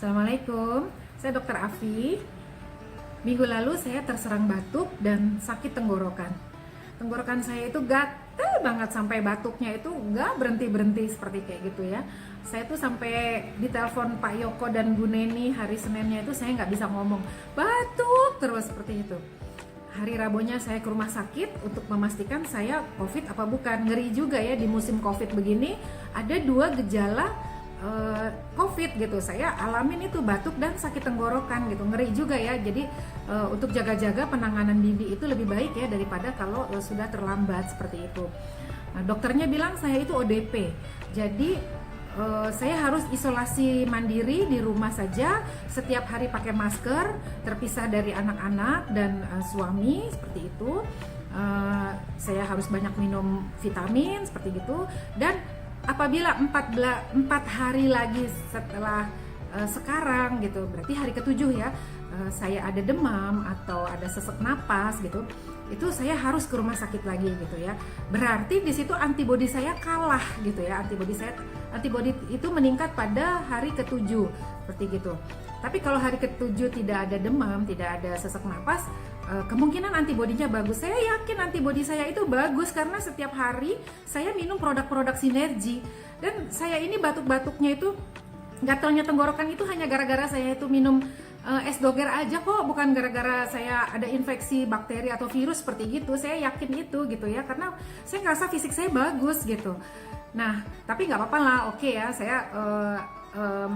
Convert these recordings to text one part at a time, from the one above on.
Assalamualaikum, saya Dr. Afi. Minggu lalu saya terserang batuk dan sakit tenggorokan. Tenggorokan saya itu gatel banget sampai batuknya itu nggak berhenti-berhenti seperti kayak gitu ya. Saya tuh sampai ditelepon Pak Yoko dan Bu Neni hari Seninnya itu saya nggak bisa ngomong, batuk terus seperti itu. Hari Rabunya saya ke rumah sakit untuk memastikan saya COVID apa bukan. Ngeri juga ya di musim COVID begini, ada dua gejala COVID gitu. Saya alamin itu batuk dan sakit tenggorokan gitu. Ngeri juga ya. Jadi untuk jaga-jaga penanganan BB itu lebih baik ya daripada kalau sudah terlambat seperti itu. Nah, dokternya bilang saya itu ODP. Jadi saya harus isolasi mandiri di rumah saja, setiap hari pakai masker, terpisah dari anak-anak dan suami seperti itu. Saya harus banyak minum vitamin seperti gitu, dan apabila 4 hari lagi setelah sekarang gitu, berarti hari ke-7 ya, saya ada demam atau ada sesak napas gitu, itu saya harus ke rumah sakit lagi gitu ya. Berarti di situ antibodi saya kalah gitu ya. Antibodi itu meningkat pada hari ke-7 seperti gitu. Tapi kalau hari ke-7 tidak ada demam, tidak ada sesak napas, kemungkinan antibodinya bagus. Saya yakin antibodi saya itu bagus karena setiap hari saya minum produk-produk sinergi, dan saya ini batuk-batuknya itu, gatalnya tenggorokan itu hanya gara-gara saya itu minum es doger aja kok, bukan gara-gara saya ada infeksi bakteri atau virus seperti gitu. Saya yakin itu gitu ya, karena saya ngerasa fisik saya bagus gitu. Nah, tapi nggak apa-apa lah, oke ya, saya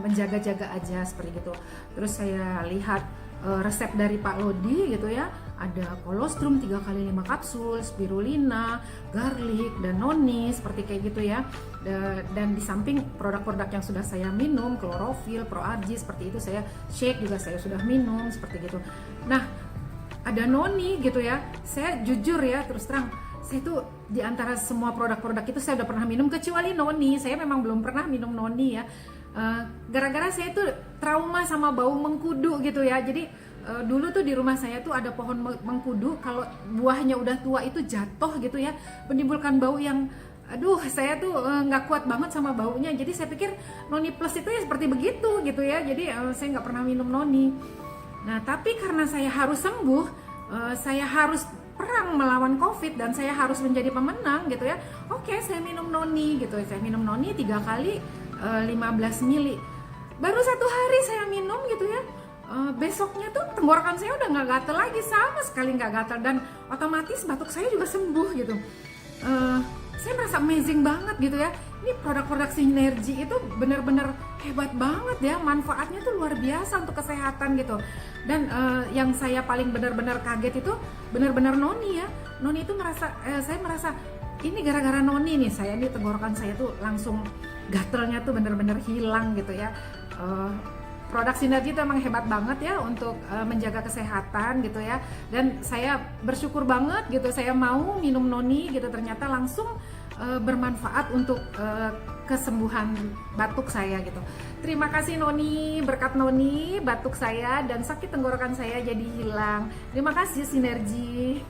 menjaga-jaga aja seperti gitu. Terus saya lihat resep dari Pak Lodi gitu ya, ada kolostrum 3 kali 5 kapsul, spirulina, garlic, dan noni seperti kayak gitu ya. Dan di samping produk-produk yang sudah saya minum, klorofil, proargi seperti itu, saya shake juga saya sudah minum seperti gitu. Nah, ada noni gitu ya. Saya jujur ya, terus terang, saya itu di antara semua produk-produk itu saya udah pernah minum kecuali noni. Saya memang belum pernah minum noni ya. Gara-gara saya tuh trauma sama bau mengkudu gitu ya. Jadi dulu tuh di rumah saya tuh ada pohon mengkudu, kalau buahnya udah tua itu jatuh gitu ya, menimbulkan bau yang aduh, saya tuh nggak kuat banget sama baunya. Jadi saya pikir noni plus itu ya seperti begitu gitu ya. Jadi saya nggak pernah minum noni. Nah, tapi karena saya harus sembuh, saya harus perang melawan COVID dan saya harus menjadi pemenang gitu ya. Oke, saya minum noni gitu. Saya minum noni 3 kali 15 mili. Baru 1 hari saya minum gitu ya, besoknya tuh tenggorokan saya udah nggak gatel lagi, sama sekali nggak gatel, dan otomatis batuk saya juga sembuh gitu. Saya merasa amazing banget gitu ya. Ini produk-produk sinergi itu benar-benar hebat banget ya, manfaatnya tuh luar biasa untuk kesehatan gitu. Dan yang saya paling benar-benar kaget itu benar-benar noni ya. Noni itu saya merasa ini gara-gara noni nih, saya nih tenggorokan saya tuh langsung gatelnya tuh bener-bener hilang gitu ya. Produk sinergi itu emang hebat banget ya untuk menjaga kesehatan gitu ya. Dan saya bersyukur banget gitu, saya mau minum noni gitu, ternyata langsung bermanfaat untuk kesembuhan batuk saya gitu. Terima kasih noni, berkat noni batuk saya dan sakit tenggorokan saya jadi hilang. Terima kasih sinergi.